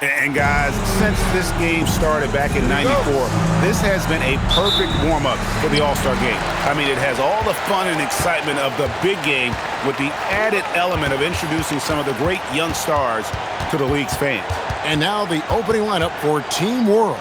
And guys, since this game started back in '94, this has been a perfect warm-up for the All-Star game. I mean, it has all the fun and excitement of the big game with the added element of introducing some of the great young stars to the league's fans. And now the opening lineup for Team World.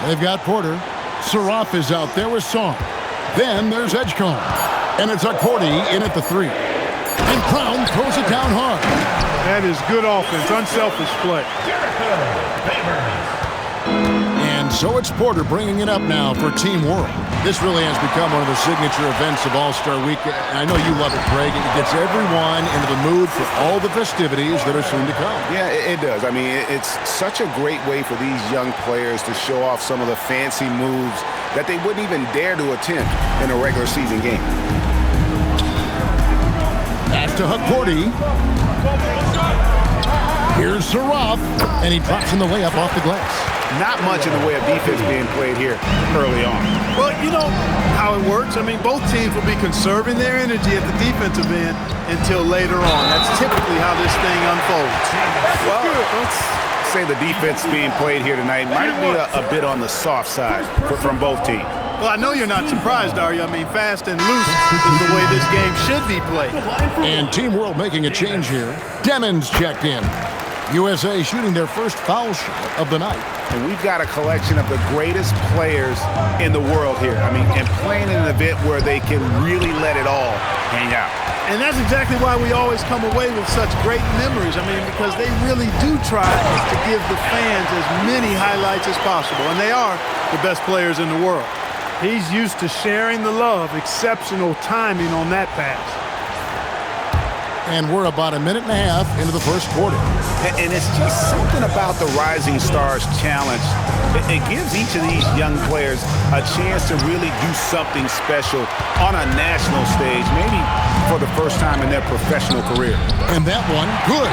They've got Porter. Saraf is out there with Song. Then there's Edgecombe. And it's Hukporti in at the 3. And Brown throws it down hard. That is good offense, unselfish play. And so it's Porter bringing it up now for Team World. This really has become one of the signature events of All-Star Week. And I know you love it, Greg. It gets everyone into the mood for all the festivities that are soon to come. Yeah, it does. I mean, it's such a great way for these young players to show off some of the fancy moves that they wouldn't even dare to attempt in a regular season game. Pass to Hukporti. Here's Saraf, and he drops in the layup off the glass. Not much in the way of defense being played here early on. Well, you know how it works. I mean, both teams will be conserving their energy at the defensive end until later on. That's typically how this thing unfolds. Well, let's say the defense being played here tonight might be a bit on the soft side from both teams. Well, I know you're not surprised, are you? I mean, fast and loose is the way this game should be played. And Team World making a change here. Demons checked in. USA shooting their first foul shot of the night. And we've got a collection of the greatest players in the world here. I mean, and playing in an event where they can really let it all hang out. And that's exactly why we always come away with such great memories. I mean, because they really do try to give the fans as many highlights as possible. And they are the best players in the world. He's used to sharing the love. Exceptional timing on that pass. And we're about a minute and a half into the first quarter. And it's just something about the Rising Stars Challenge. It gives each of these young players a chance to really do something special on a national stage, maybe for the first time in their professional career. And that one, good.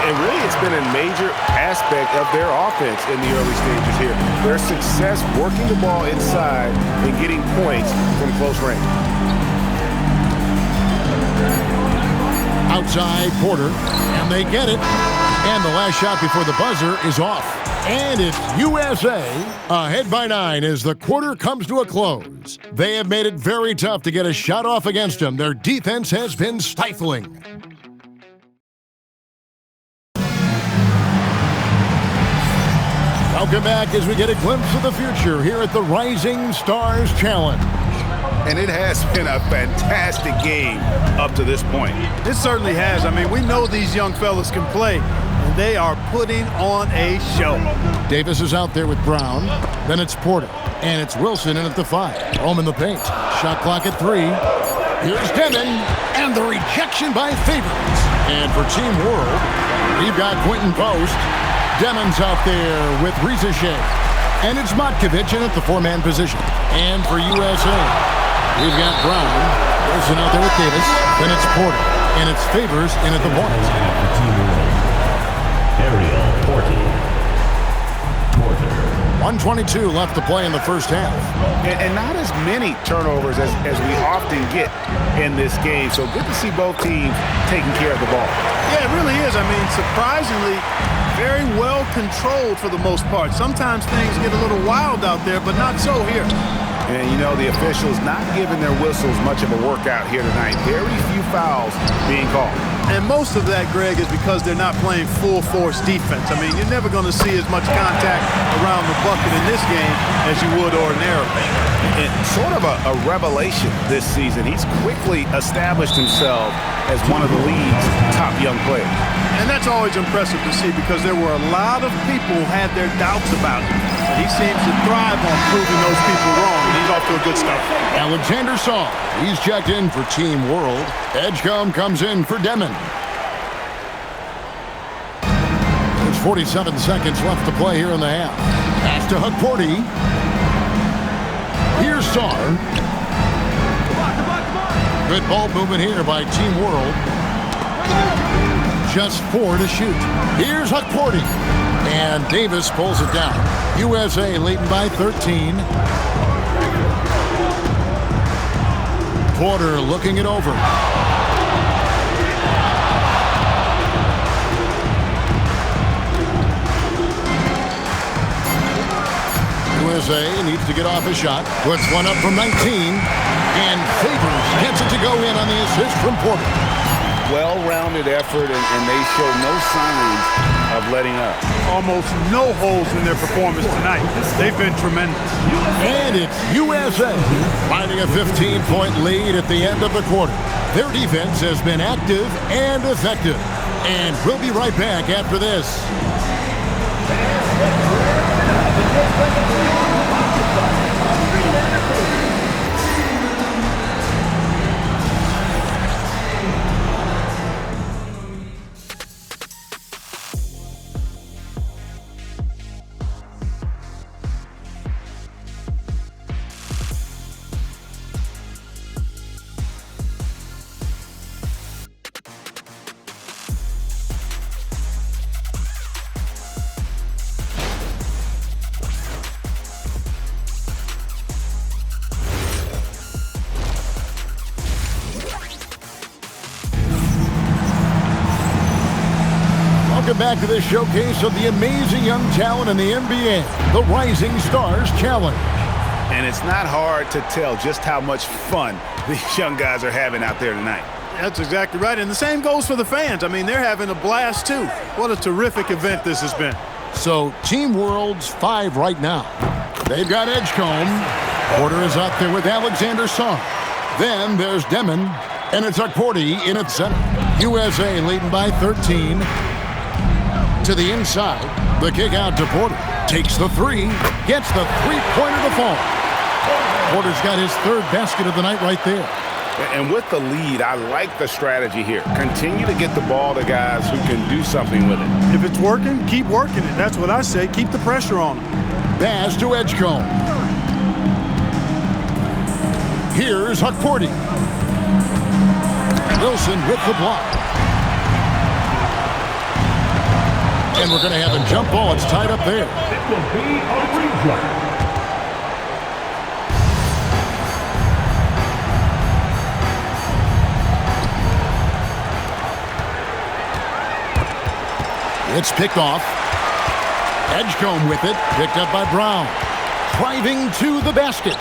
And really, it's been a major aspect of their offense in the early stages here. Their success working the ball inside and getting points from close range. Outside Porter, and they get it. And the last shot before the buzzer is off. And it's USA ahead by 9 as the quarter comes to a close. They have made it very tough to get a shot off against them. Their defense has been stifling. Welcome back as we get a glimpse of the future here at the Rising Stars Challenge. And it has been a fantastic game up to this point. It certainly has. I mean, we know these young fellas can play, and they are putting on a show. Davis is out there with Brown. Then it's Porter. And it's Wilson in at the 5. Home in the paint. Shot clock at 3. Here's Demon. And the rejection by Favors. And for Team World, we've got Quentin Post. Demon's out there with Rizachet. And it's Matkovic in at the 4-man position. And for USA, we've got Brown. Wilson out there with Davis. Then it's Porter. And it's Favors in at the point. Ariel Porter. 1:22 left to play in the first half. And not as many turnovers as we often get in this game. So good to see both teams taking care of the ball. Yeah, it really is. I mean, surprisingly, very well controlled for the most part. Sometimes things get a little wild out there, but not so here. And, you know, the officials not giving their whistles much of a workout here tonight. Very few fouls being called. And most of that, Greg, is because they're not playing full-force defense. I mean, you're never going to see as much contact around the bucket in this game as you would ordinarily. And sort of a revelation this season. He's quickly established himself as one of the league's top young players. And that's always impressive to see because there were a lot of people who had their doubts about him. But he seems to thrive on proving those people wrong, and he's off to a good start. Alexander Song, he's checked in for Team World. Edgecombe comes in for Demon. There's 47 seconds left to play here in the half. Pass to Hukporti. Here's Song. Good ball movement here by Team World. Just 4 to shoot. Here's Hukporti. And Davis pulls it down. USA leading by 13. Porter looking it over. USA needs to get off a shot. Puts one up from 19. And Favors gets it to go in on the assist from Porter. Well-rounded effort, and they show no signs of letting up. Almost no holes in their performance tonight. They've been tremendous. And it's USA finding a 15-point lead at the end of the quarter. Their defense has been active and effective. And we'll be right back after this. Welcome back to this showcase of the amazing young talent in the NBA, the Rising Stars Challenge. And it's not hard to tell just how much fun these young guys are having out there tonight. That's exactly right. And the same goes for the fans. I mean, they're having a blast, too. What a terrific event this has been. So, Team World's 5 right now. They've got Edgecombe. Porter is out there with Alexander Song. Then there's Demon, and it's Akporti in at center. USA leading by 13. To the inside, the kick out to Porter. Takes the three, gets the three-pointer to fall. Porter's got his third basket of the night right there. And with the lead, I like the strategy here. Continue to get the ball to guys who can do something with it. If it's working, keep working it. That's what I say. Keep the pressure on them. Pass to Edgecombe. Here's Akporti. Wilson with the block. And we're going to have a jump ball. It's tied up there. It will be a replay. It's picked off. Edgecombe with it. Picked up by Brown. Driving to the basket.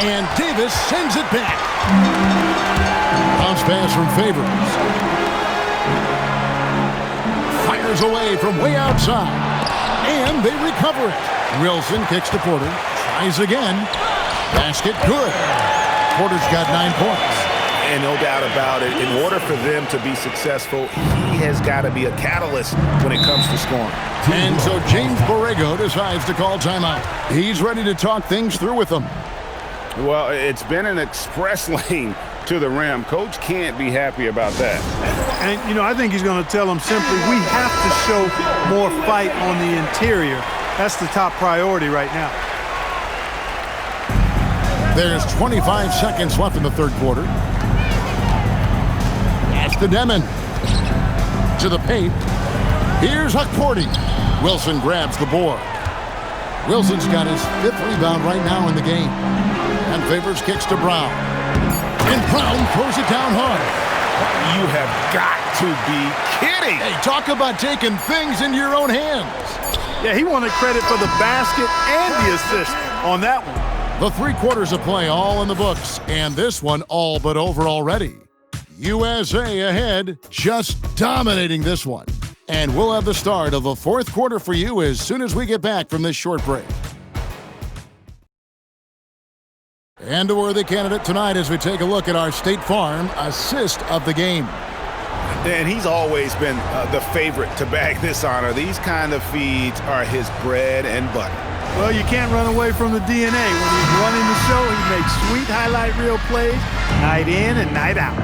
And Davis sends it back. Bounce pass from Favors. Fires away from way outside. And they recover it. Wilson kicks to Porter. Tries again. Basket good. Porter's got 9 points. And no doubt about it, in order for them to be successful, he has got to be a catalyst when it comes to scoring. And so James Borrego decides to call timeout. He's ready to talk things through with them. Well, it's been an express lane to the rim. Coach can't be happy about that. And, you know, I think he's going to tell them simply, we have to show more fight on the interior. That's the top priority right now. There's 25 seconds left in the third quarter. That's to Demon. To the paint. Here's Akporti. Wilson grabs the board. Wilson's got his 5th rebound right now in the game. And Favors kicks to Brown. And Brown throws it down hard. You have got to be kidding. Hey, talk about taking things into your own hands. Yeah, he wanted credit for the basket and the assist on that one. The 3 quarters of play all in the books, and this one all but over already. USA ahead, just dominating this one. And we'll have the start of the 4th quarter for you as soon as we get back from this short break. And a worthy candidate tonight as we take a look at our State Farm assist of the game. And he's always been the favorite to bag this honor. These kind of feeds are his bread and butter. Well, you can't run away from the DNA. When he's running the show, he makes sweet highlight reel plays night in and night out.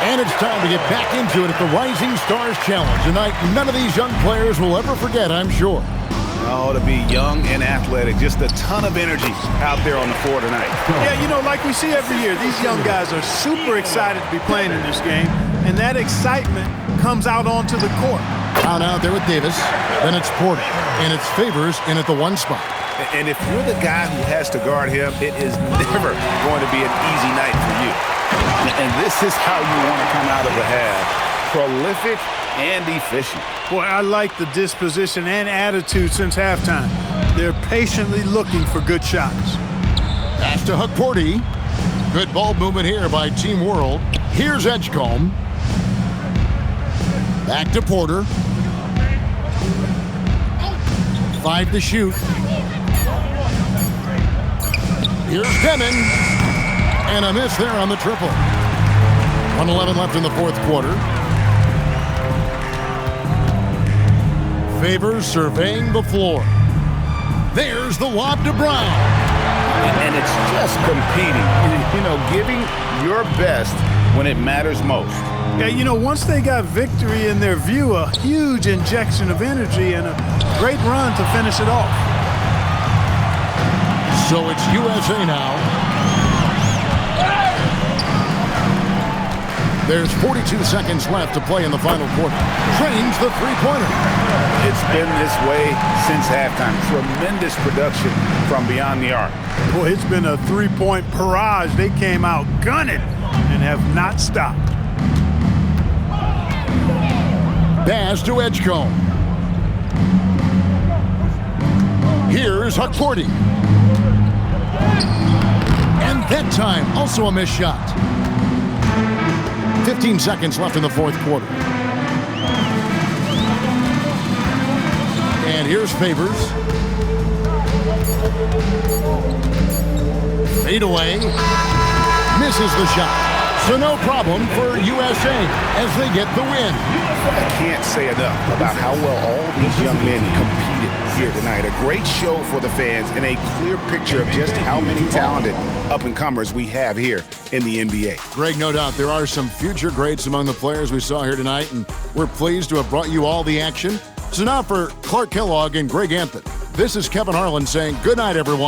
And it's time to get back into it at the Rising Stars Challenge. A night none of these young players will ever forget, I'm sure. Oh, to be young and athletic, just a ton of energy out there on the floor tonight. Yeah, you know, like we see every year, these young guys are super excited to be playing in this game, and that excitement comes out onto the court. Brown out there with Davis. Then it's Porter. And it's Favors in at the 1 spot. And if you're the guy who has to guard him, it is never going to be an easy night for you. And this is how you want to come out of the half. Prolific and efficient. Boy, I like the disposition and attitude since halftime. They're patiently looking for good shots. Pass to Hukporti. Good ball movement here by Team World. Here's Edgecombe. Back to Porter. 5 to shoot. Here's Demon. And a miss there on the triple. 1:11 left in the fourth quarter. Favors surveying the floor. There's the lob to Brown. And it's just competing, giving your best when it matters most. Yeah, once they got victory in their view, a huge injection of energy and a great run to finish it off. So it's USA now. There's 42 seconds left to play in the final quarter. Trains the three-pointer. It's been this way since halftime. Tremendous production from beyond the arc. Boy, it's been a three-point barrage. They came out gunning and have not stopped. Pass to Edgecombe. Here's Hukporti. And that time, also a missed shot. 15 seconds left in the fourth quarter. And here's Favors. Fade away. Misses the shot. So no problem for USA as they get the win. I can't say enough about how well all these young men competed here tonight. A great show for the fans and a clear picture of just how many talented up-and-comers we have here in the NBA. Greg, no doubt there are some future greats among the players we saw here tonight, and we're pleased to have brought you all the action. So now for Clark Kellogg and Greg Anthony, this is Kevin Harlan saying good night, everyone.